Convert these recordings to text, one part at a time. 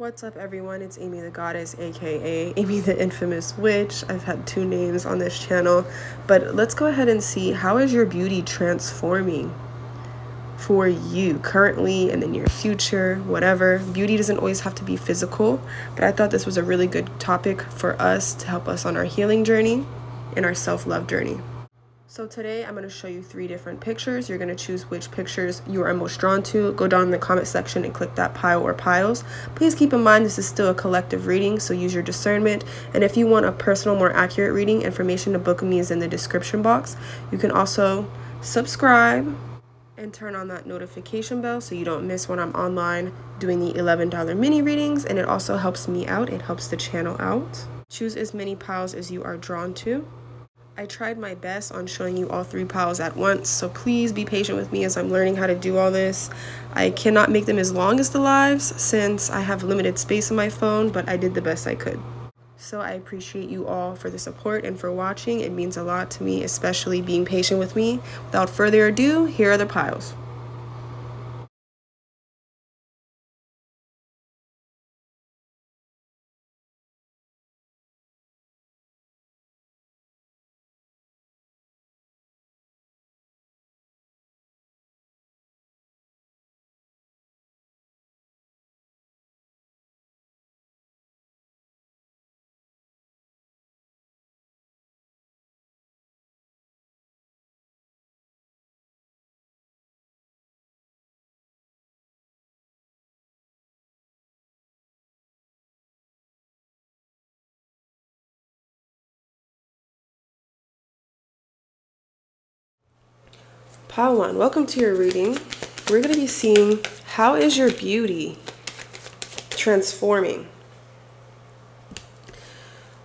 What's up, everyone? It's Amy the Goddess, aka Amy the Infamous Witch. I've had two names on this channel, but let's go ahead and see, how is your beauty transforming for you currently and in your future, whatever. Beauty doesn't always have to be physical, but I thought this was a really good topic for us to help us on our healing journey and our self-love journey. So today I'm going to show you 3 different pictures. You're going to choose which pictures you are most drawn to. Go down in the comment section and click that pile or piles. Please keep in mind this is still a collective reading, so use your discernment. And if you want a personal, more accurate reading, information to book me is in the description box. You can also subscribe and turn on that notification bell so you don't miss when I'm online doing the $11 mini readings. And it also helps me out. It helps the channel out. Choose as many piles as you are drawn to. I tried my best on showing you all 3 piles at once, so please be patient with me as I'm learning how to do all this. I cannot make them as long as the lives since I have limited space on my phone, but I did the best I could. So I appreciate you all for the support and for watching. It means a lot to me, especially being patient with me. Without further ado, here are the piles. Pile 1, welcome to your reading. We're going to be seeing, how is your beauty transforming?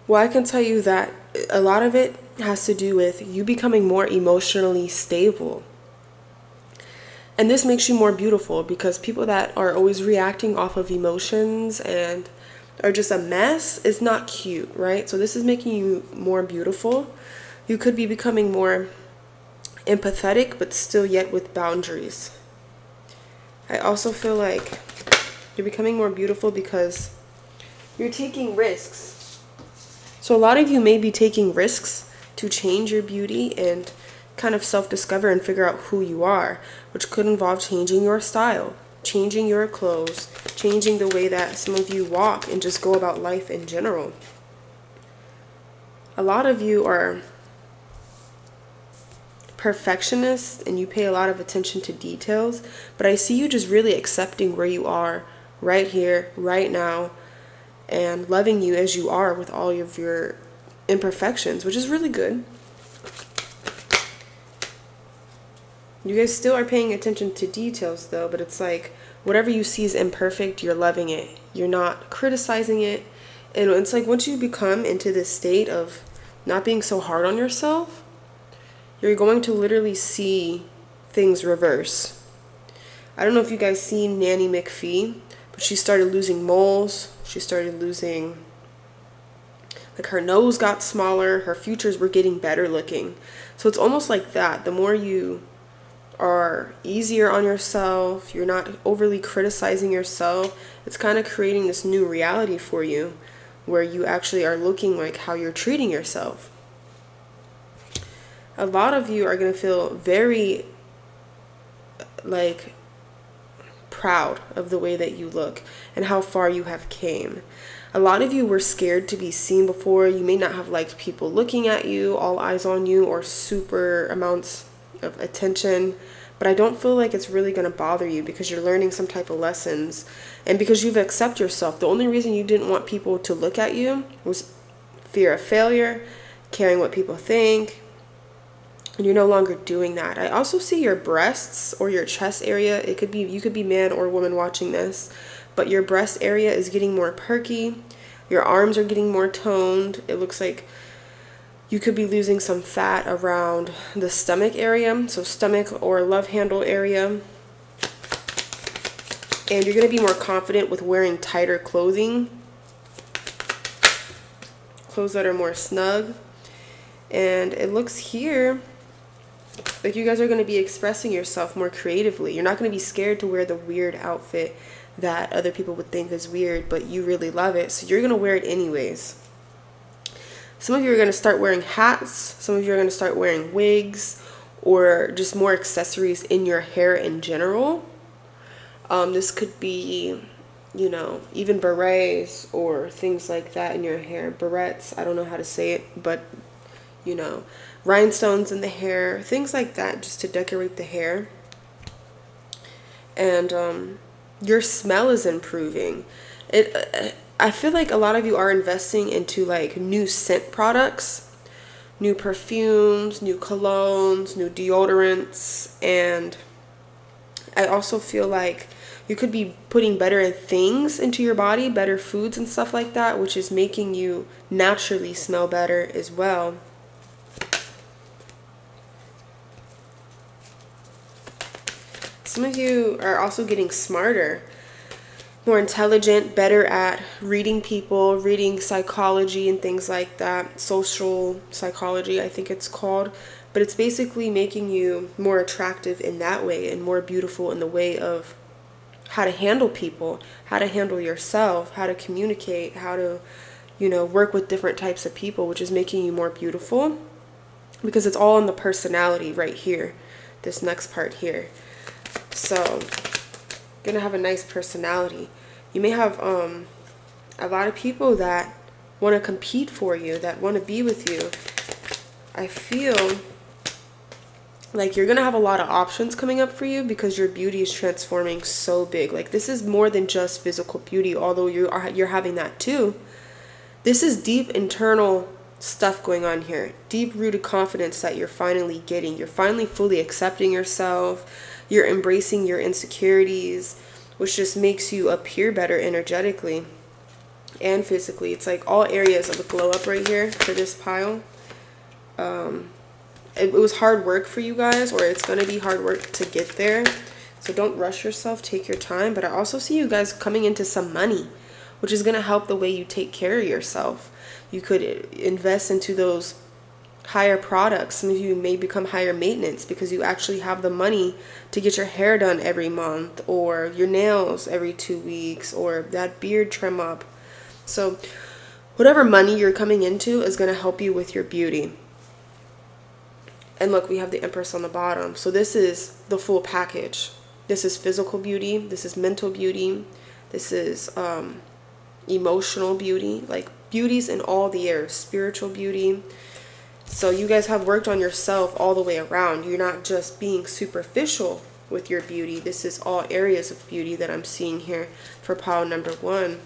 Well, I can tell you that a lot of it has to do with you becoming more emotionally stable. And this makes you more beautiful, because people that are always reacting off of emotions and are just a mess is not cute, right? So this is making you more beautiful. You could be becoming more empathetic, but still yet with boundaries. I also feel like you're becoming more beautiful because you're taking risks. So a lot of you may be taking risks to change your beauty and kind of self-discover and figure out who you are, which could involve changing your style, changing your clothes, changing the way that some of you walk and just go about life in general. A lot of you are perfectionists and you pay a lot of attention to details, but I see you just really accepting where you are right here, right now, and loving you as you are with all of your imperfections, which is really good. You guys still are paying attention to details though, but it's like whatever you see is imperfect, you're loving it. You're not criticizing it. And it's like once you become into this state of not being so hard on yourself, you're going to literally see things reverse. I don't know if you guys seen Nanny McPhee, but she started losing moles. She started losing, like, her nose got smaller. Her features were getting better looking. So it's almost like that. The more you are easier on yourself, you're not overly criticizing yourself, it's kind of creating this new reality for you where you actually are looking like how you're treating yourself. A lot of you are going to feel very like proud of the way that you look and how far you have came. A lot of you were scared to be seen before. You may not have liked people looking at you, all eyes on you, or super amounts of attention, but I don't feel like it's really going to bother you because you're learning some type of lessons and because you've accepted yourself. The only reason you didn't want people to look at you was fear of failure, caring what people think, and you're no longer doing that. I also see your breasts or your chest area. It could be, you could be man or woman watching this, but your breast area is getting more perky. Your arms are getting more toned. It looks like you could be losing some fat around the stomach area, so stomach or love handle area. And you're going to be more confident with wearing tighter clothing, clothes that are more snug. And it looks here like you guys are going to be expressing yourself more creatively. You're not going to be scared to wear the weird outfit that other people would think is weird, but you really love it, so you're going to wear it anyways. Some of you are going to start wearing hats. Some of you are going to start wearing wigs or just more accessories in your hair in general. This could be, you know, even berets or things like that in your hair. Barrettes, I don't know how to say it, but, you know, rhinestones in the hair, things like that, just to decorate the hair. And your smell is improving. I feel like a lot of you are investing into like new scent products, new perfumes, new colognes, new deodorants, and I also feel like you could be putting better things into your body, better foods and stuff like that, which is making you naturally smell better as well. Some of you are also getting smarter, more intelligent, better at reading people, reading psychology and things like that. Social psychology, I think it's called. But it's basically making you more attractive in that way and more beautiful in the way of how to handle people, how to handle yourself, how to communicate, how to, you know, work with different types of people, which is making you more beautiful, because it's all in the personality right here, this next part here. So gonna have a nice personality. You may have a lot of people that want to compete for you, that want to be with you. I feel like you're gonna have a lot of options coming up for you because your beauty is transforming so big. Like, this is more than just physical beauty, although you're having that too. This is deep internal stuff going on here, deep rooted confidence that you're finally getting. You're finally fully accepting yourself. You're embracing your insecurities, which just makes you appear better energetically and physically. It's like all areas of a glow up right here for this pile. It was hard work for you guys, or it's going to be hard work to get there. So don't rush yourself, take your time. But I also see you guys coming into some money, which is going to help the way you take care of yourself. You could invest into those higher products. Some of you may become higher maintenance because you actually have the money to get your hair done every month, or your nails every 2 weeks, or that beard trim up. So whatever money you're coming into is going to help you with your beauty. And look, we have the Empress on the bottom. So this is the full package. This is physical beauty. This is mental beauty. This is emotional beauty. Like, beauty's in all the areas. Spiritual beauty. So you guys have worked on yourself all the way around. You're not just being superficial with your beauty. This is all areas of beauty that I'm seeing here for pile number 1.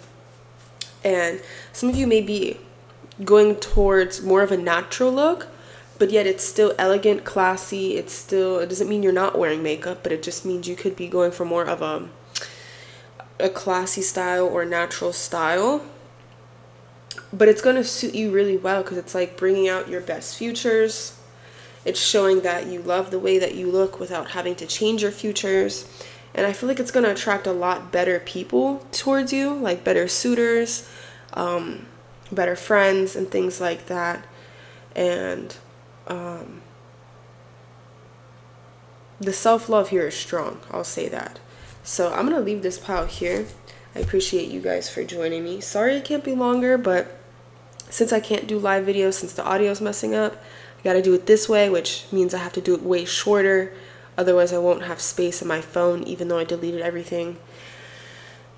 And some of you may be going towards more of a natural look, but yet it's still elegant, classy. It doesn't mean you're not wearing makeup, but it just means you could be going for more of a classy style or natural style. But it's going to suit you really well because it's like bringing out your best futures. It's showing that you love the way that you look without having to change your futures. And I feel like it's going to attract a lot better people towards you, like better suitors, better friends and things like that. And the self-love here is strong, I'll say that. So I'm gonna leave this pile here. I appreciate you guys for joining me. Sorry it can't be longer, but since I can't do live videos, since the audio is messing up, I gotta do it this way, which means I have to do it way shorter. Otherwise I won't have space in my phone, even though I deleted everything.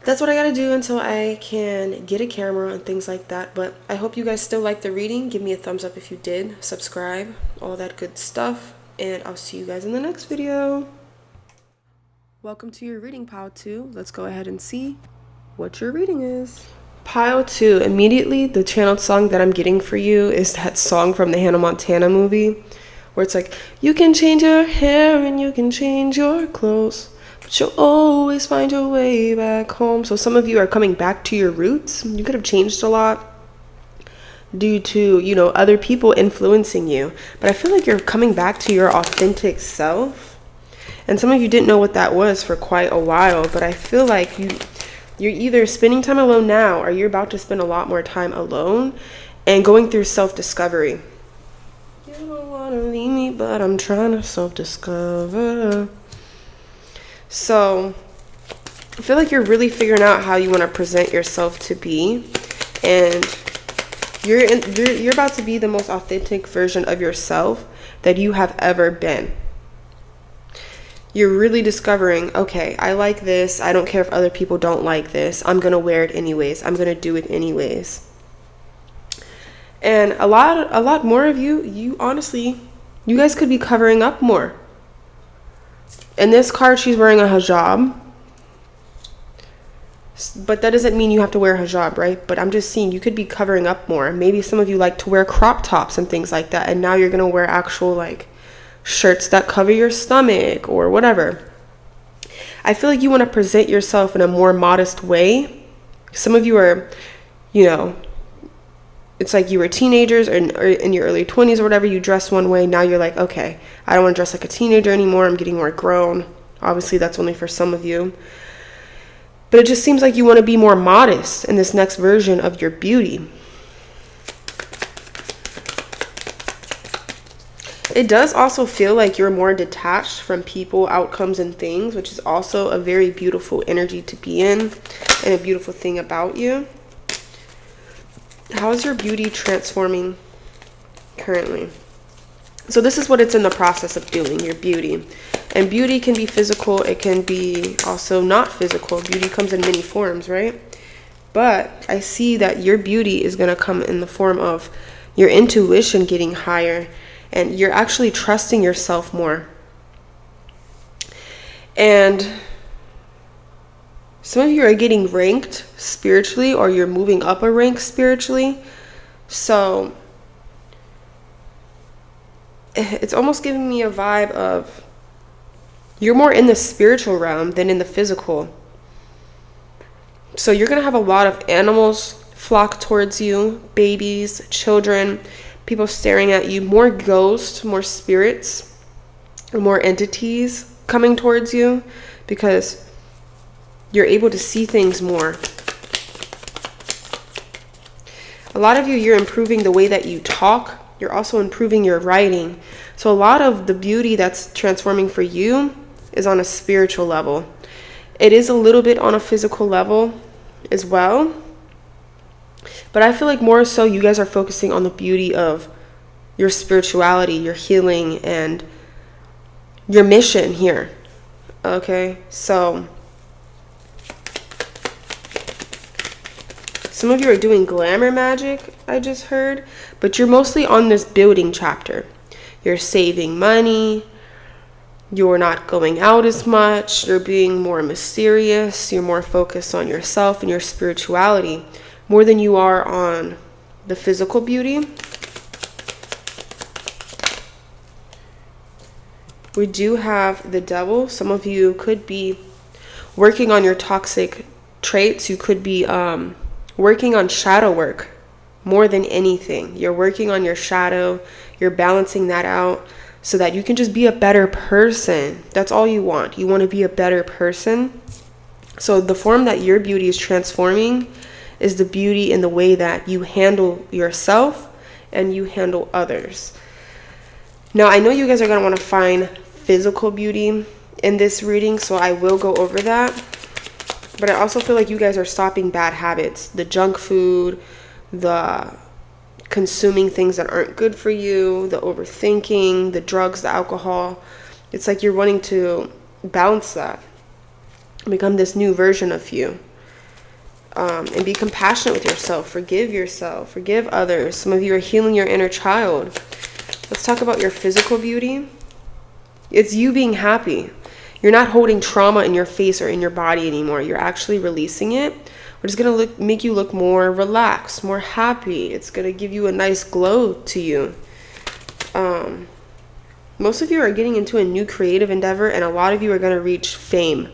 That's what I gotta do until I can get a camera and things like that. But I hope you guys still like the reading. Give me a thumbs up if you did. Subscribe, all that good stuff. And I'll see you guys in the next video. Welcome to your reading, pile 2. Let's go ahead and see what your reading is. Pile 2, immediately the channeled song that I'm getting for you is that song from the Hannah Montana movie, where it's like, you can change your hair and you can change your clothes, but you'll always find your way back home. So some of you are coming back to your roots. You could have changed a lot due to, you know, other people influencing you, but I feel like you're coming back to your authentic self. And some of you didn't know what that was for quite a while, but I feel like you're either spending time alone now, or you're about to spend a lot more time alone and going through self-discovery. You don't want to leave me, but I'm trying to self-discover. So I feel like you're really figuring out how you want to present yourself to be, and you're about to be the most authentic version of yourself that you have ever been. You're really discovering, okay, I like this. I don't care if other people don't like this. I'm going to wear it anyways. I'm going to do it anyways. And a lot more of you honestly, you guys could be covering up more. In this card, she's wearing a hijab. But that doesn't mean you have to wear a hijab, right? But I'm just seeing you could be covering up more. Maybe some of you like to wear crop tops and things like that. And now you're going to wear actual like shirts that cover your stomach or whatever. I feel like you want to present yourself in a more modest way. Some of you are, it's like you were teenagers or in your early 20s or whatever, you dress one way. Now you're like, okay, I don't want to dress like a teenager anymore. I'm getting more grown. Obviously, that's only for some of you. But it just seems like you want to be more modest in this next version of your beauty. It does also feel like you're more detached from people, outcomes, and things, which is also a very beautiful energy to be in and a beautiful thing about you. How is your beauty transforming currently? So this is what it's in the process of doing, your beauty. And beauty can be physical. It can be also not physical. Beauty comes in many forms, right? But I see that your beauty is going to come in the form of your intuition getting higher. And you're actually trusting yourself more. And some of you are getting ranked spiritually, or you're moving up a rank spiritually. So it's almost giving me a vibe of you're more in the spiritual realm than in the physical. So you're going to have a lot of animals flock towards you, babies, children, people staring at you, more ghosts, more spirits, more entities coming towards you because you're able to see things more. A lot of you're improving the way that you talk. You're also improving your writing. So a lot of the beauty that's transforming for you is on a spiritual level. It is a little bit on a physical level as well. But I feel like more so you guys are focusing on the beauty of your spirituality, your healing, and your mission here. Okay, so some of you are doing glamour magic, I just heard, but you're mostly on this building chapter. You're saving money. You're not going out as much. You're being more mysterious. You're more focused on yourself and your spirituality more than you are on the physical beauty. We do have the devil. Some of you could be working on your toxic traits. You could be working on shadow work more than anything. You're working on your shadow. You're balancing that out so that you can just be a better person. That's all you want. You want to be a better person. So the form that your beauty is transforming is the beauty in the way that you handle yourself and you handle others. Now, I know you guys are going to want to find physical beauty in this reading, so I will go over that. But I also feel like you guys are stopping bad habits. The junk food, the consuming things that aren't good for you, the overthinking, the drugs, the alcohol. It's like you're wanting to balance that, become this new version of you, and be compassionate with yourself, forgive others. Some of you are healing your inner child. Let's talk about your physical beauty. It's you being happy. You're not holding trauma in your face or in your body anymore. You're actually releasing it. Which is going to make you look more relaxed, more happy. It's going to give you a nice glow to you. Most of you are getting into a new creative endeavor, and a lot of you are going to reach fame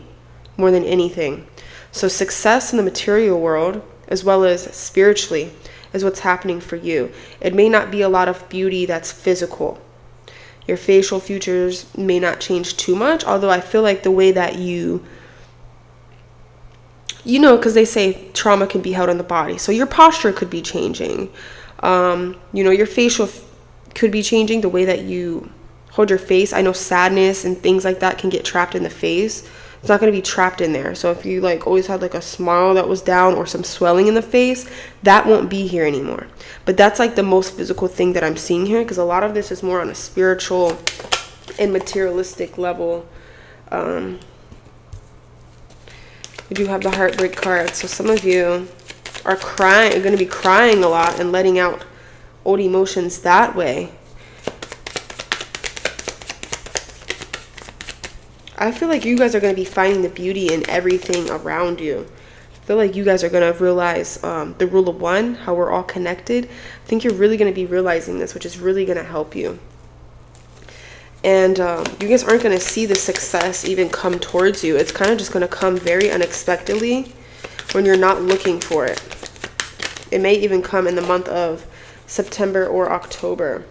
more than anything. So success in the material world, as well as spiritually, is what's happening for you. It may not be a lot of beauty that's physical. Your facial features may not change too much, although I feel like the way that you because they say trauma can be held in the body. So your posture could be changing. Your facial could be changing, the way that you hold your face. I know sadness and things like that can get trapped in the face It's not going to be trapped in there. So if you like always had like a smile that was down or some swelling in the face, that won't be here anymore. But that's like the most physical thing that I'm seeing here, because a lot of this is more on a spiritual and materialistic level. We do have the heartbreak card. So some of you are going to be crying a lot and letting out old emotions that way. I feel like you guys are going to be finding the beauty in everything around you. I feel like you guys are going to realize the rule of one, how we're all connected. I think you're really going to be realizing this, which is really going to help you. And you guys aren't going to see the success even come towards you. It's kind of just going to come very unexpectedly when you're not looking for it. It may even come in the month of September or October.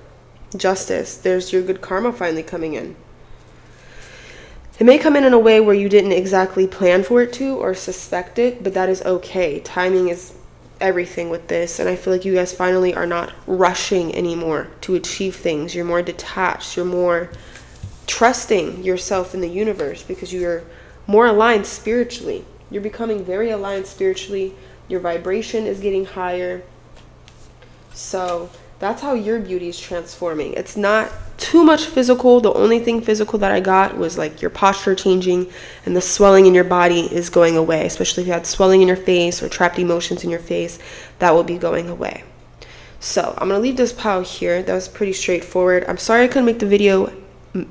Justice. There's your good karma finally coming in. It may come in a way where you didn't exactly plan for it to or suspect it, but that is okay. Timing is everything with this, and I feel like you guys finally are not rushing anymore to achieve things. You're more detached. You're more trusting yourself in the universe because you're more aligned spiritually. You're becoming very aligned spiritually. Your vibration is getting higher. So that's how your beauty is transforming. It's not too much physical. The only thing physical that I got was like your posture changing and the swelling in your body is going away. Especially if you had swelling in your face or trapped emotions in your face, that will be going away. So I'm going to leave this pile here. That was pretty straightforward. I'm sorry I couldn't make the video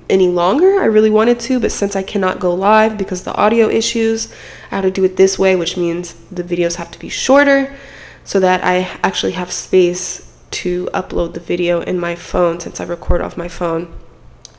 any longer. I really wanted to, but since I cannot go live because of the audio issues, I have to do it this way, which means the videos have to be shorter so that I actually have space to upload the video in my phone since I record off my phone.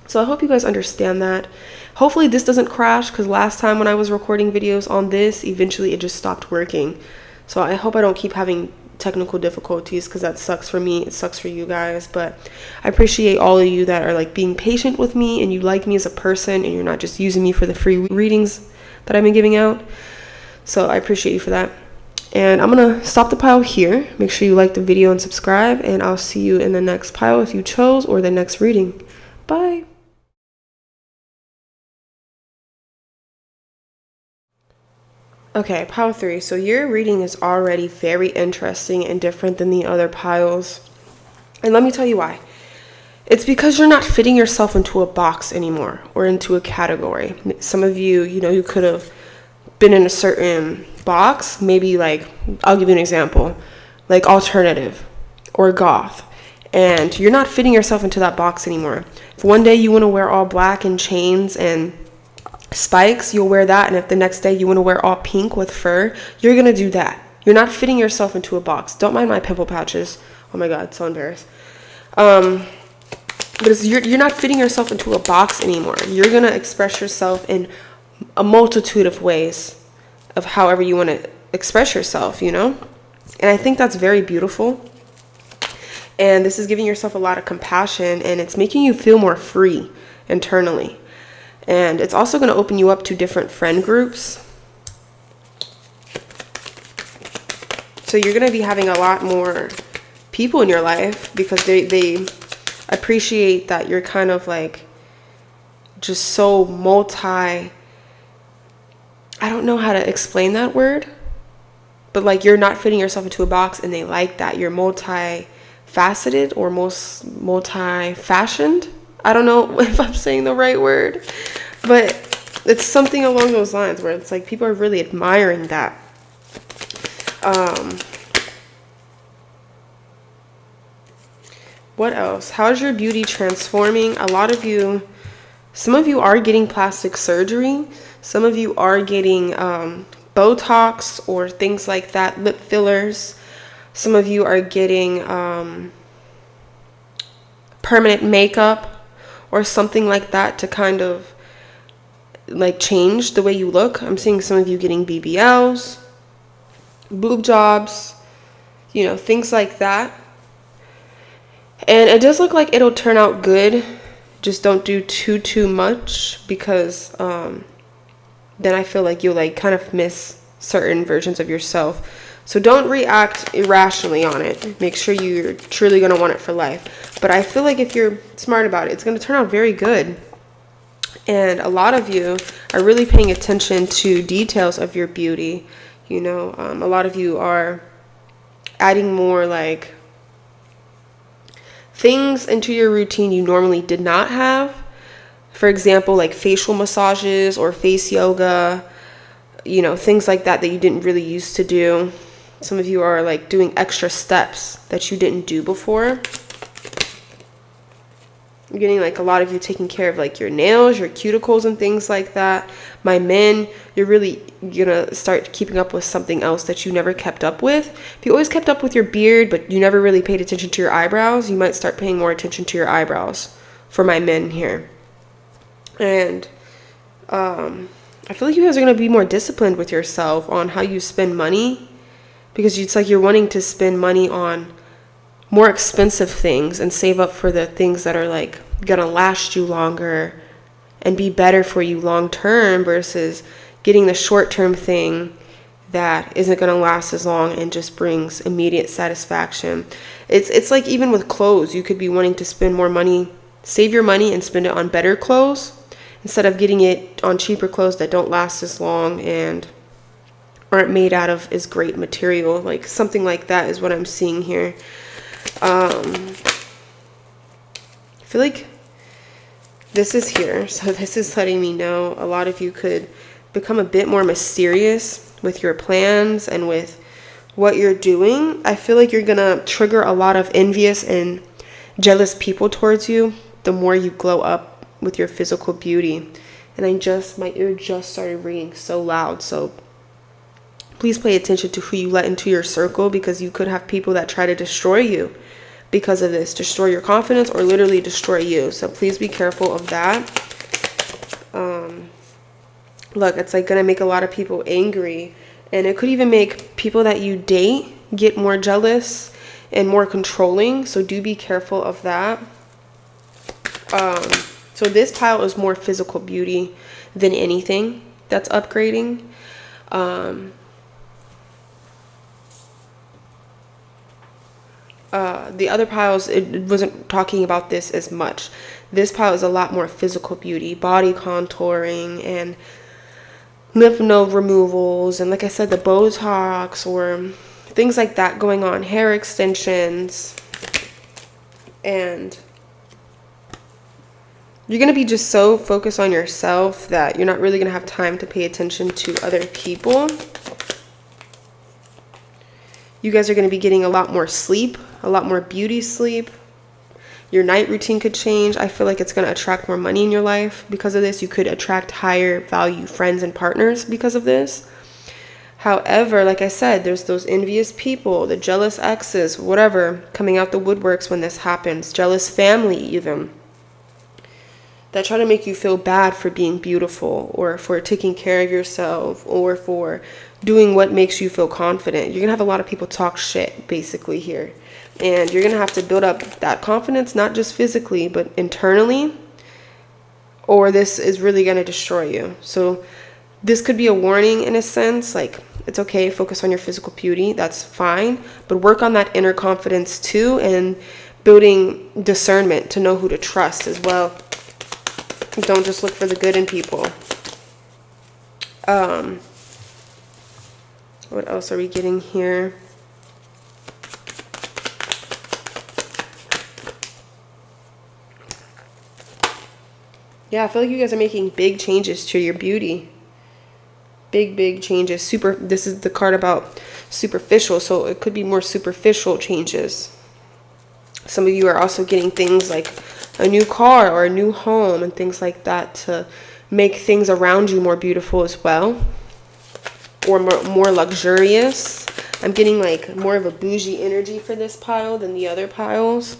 So I hope you guys understand that. Hopefully this doesn't crash, because last time when I was recording videos on this, eventually it just stopped working. So I hope I don't keep having technical difficulties, because that sucks for me. It sucks for you guys. But I appreciate all of you that are like being patient with me and you like me as a person and you're not just using me for the free readings that I've been giving out. So I appreciate you for that. And I'm going to stop the pile here. Make sure you like the video and subscribe. And I'll see you in the next pile if you chose, or the next reading. Bye. Okay, pile 3. So your reading is already very interesting and different than the other piles. And let me tell you why. It's because you're not fitting yourself into a box anymore or into a category. Some of you, you could have been in a certain box, maybe like, I'll give you an example, like alternative or goth, and you're not fitting yourself into that box anymore. If one day you want to wear all black and chains and spikes, you'll wear that, and if the next day you want to wear all pink with fur, you're gonna do that. You're not fitting yourself into a box. Don't mind my pimple patches. Oh my god, so embarrassed. But you're not fitting yourself into a box anymore. You're gonna express yourself in a multitude of ways of however you want to express yourself, and I think that's very beautiful. And this is giving yourself a lot of compassion, and it's making you feel more free internally. And it's also going to open you up to different friend groups. So you're going to be having a lot more people in your life because they appreciate that you're kind of like just so I don't know how to explain that word, but like you're not fitting yourself into a box, and they like that. You're multifaceted or multi-fashioned. I don't know if I'm saying the right word, but it's something along those lines where it's like people are really admiring that. What else? How's your beauty transforming? Some of you are getting plastic surgery. Some of you are getting Botox or things like that, lip fillers. Some of you are getting permanent makeup or something like that to kind of like change the way you look. I'm seeing some of you getting BBLs, boob jobs, things like that. And it does look like it'll turn out good. Just don't do too much, because then I feel like you'll like kind of miss certain versions of yourself. So don't react irrationally on it. Make sure you're truly going to want it for life. But I feel like if you're smart about it, it's going to turn out very good. And a lot of you are really paying attention to details of your beauty. You know, a lot of you are adding more like things into your routine you normally did not have. For example, like facial massages or face yoga, you know, things like that that you didn't really used to do. Some of you are like doing extra steps that you didn't do before. I'm getting like a lot of you taking care of like your nails, your cuticles and things like that. My men, you're really gonna start keeping up with something else that you never kept up with. If you always kept up with your beard, but you never really paid attention to your eyebrows, you might start paying more attention to your eyebrows for my men here. And I feel like you guys are gonna be more disciplined with yourself on how you spend money, because it's like you're wanting to spend money on more expensive things and save up for the things that are like gonna last you longer and be better for you long term, versus getting the short term thing that isn't gonna last as long and just brings immediate satisfaction. It's like even with clothes, you could be wanting to spend more money, save your money and spend it on better clothes instead of getting it on cheaper clothes that don't last as long and aren't made out of as great material. Like something like that is what I'm seeing here. I feel like this is here. So this is letting me know a lot of you could become a bit more mysterious with your plans and with what you're doing. I feel like you're going to trigger a lot of envious and jealous people towards you the more you glow up with your physical beauty. And my ear just started ringing so loud. So please pay attention to who you let into your circle, because you could have people that try to destroy you because of this, destroy your confidence or literally destroy you. So please be careful of that. Look, it's like gonna make a lot of people angry, and it could even make people that you date get more jealous and more controlling. So do be careful of that. So this pile is more physical beauty than anything that's upgrading. The other piles, it wasn't talking about this as much. This pile is a lot more physical beauty, body contouring and lymph node removals, and like I said, the Botox or things like that going on, hair extensions. And you're going to be just so focused on yourself that you're not really going to have time to pay attention to other people. You guys are going to be getting a lot more sleep, a lot more beauty sleep. Your night routine could change. I feel like it's going to attract more money in your life because of this. You could attract higher value friends and partners because of this. However, like I said, there's those envious people, the jealous exes, whatever, coming out the woodworks when this happens. Jealous family even, that try to make you feel bad for being beautiful or for taking care of yourself or for doing what makes you feel confident. You're going to have a lot of people talk shit basically here. And you're going to have to build up that confidence, not just physically, but internally, or this is really going to destroy you. So this could be a warning in a sense, like it's okay, focus on your physical beauty, that's fine, but work on that inner confidence too, and building discernment to know who to trust as well. Don't just look for the good in people. What else are we getting here? Yeah, I feel like you guys are making big changes to your beauty. Big changes. This is the card about superficial, so it could be more superficial changes. Some of you are also getting things like a new car or a new home and things like that to make things around you more beautiful as well, or more luxurious. I'm getting like more of a bougie energy for this pile than the other piles.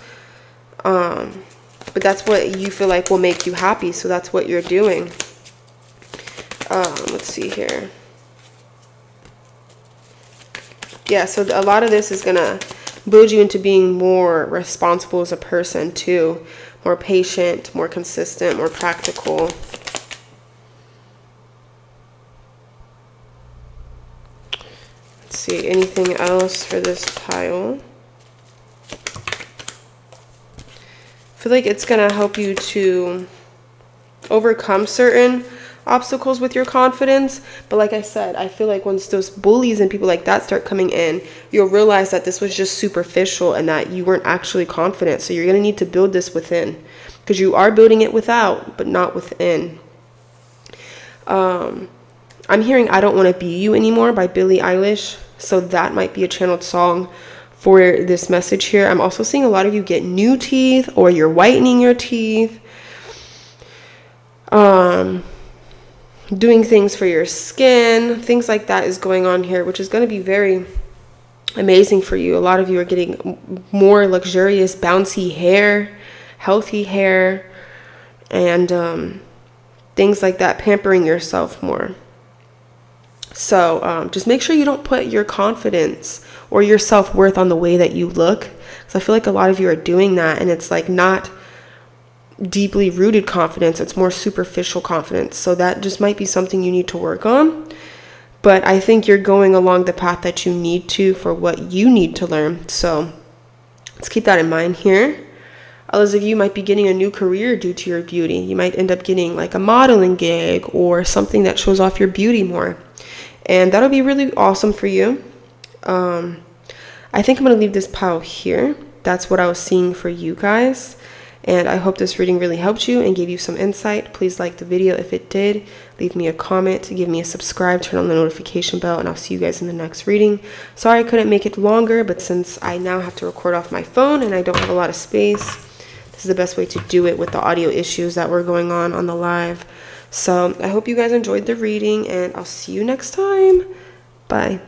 But that's what you feel like will make you happy, so that's what you're doing. Let's see here. Yeah, so a lot of this is going to build you into being more responsible as a person too. More patient, more consistent, more practical. Let's see, anything else for this pile? I feel like it's going to help you to overcome certain obstacles with your confidence. But like I said, I feel like once those bullies and people like that start coming in, you'll realize that this was just superficial and that you weren't actually confident. So you're going to need to build this within, because you are building it without, but not within. I'm hearing I Don't Want to Be You Anymore by Billie Eilish. So that might be a channeled song for this message here. I'm also seeing a lot of you get new teeth, or you're whitening your teeth. Doing things for your skin, things like that is going on here, which is going to be very amazing for you. A lot of you are getting more luxurious, bouncy hair, healthy hair, and things like that, pampering yourself more. So just make sure you don't put your confidence or your self-worth on the way that you look, because I feel like a lot of you are doing that, and it's like not deeply rooted confidence. It's more superficial confidence. So that just might be something you need to work on. But I think you're going along the path that you need to for what you need to learn. So let's keep that in mind here. Others of you might be getting a new career due to your beauty. You might end up getting like a modeling gig or something that shows off your beauty more. And that'll be really awesome for you. I think I'm going to leave this pile here. That's what I was seeing for you guys. And I hope this reading really helped you and gave you some insight. Please like the video if it did. Leave me a comment, give me a subscribe, turn on the notification bell, and I'll see you guys in the next reading. Sorry I couldn't make it longer, but since I now have to record off my phone and I don't have a lot of space, this is the best way to do it with the audio issues that were going on the live. So I hope you guys enjoyed the reading, and I'll see you next time. Bye.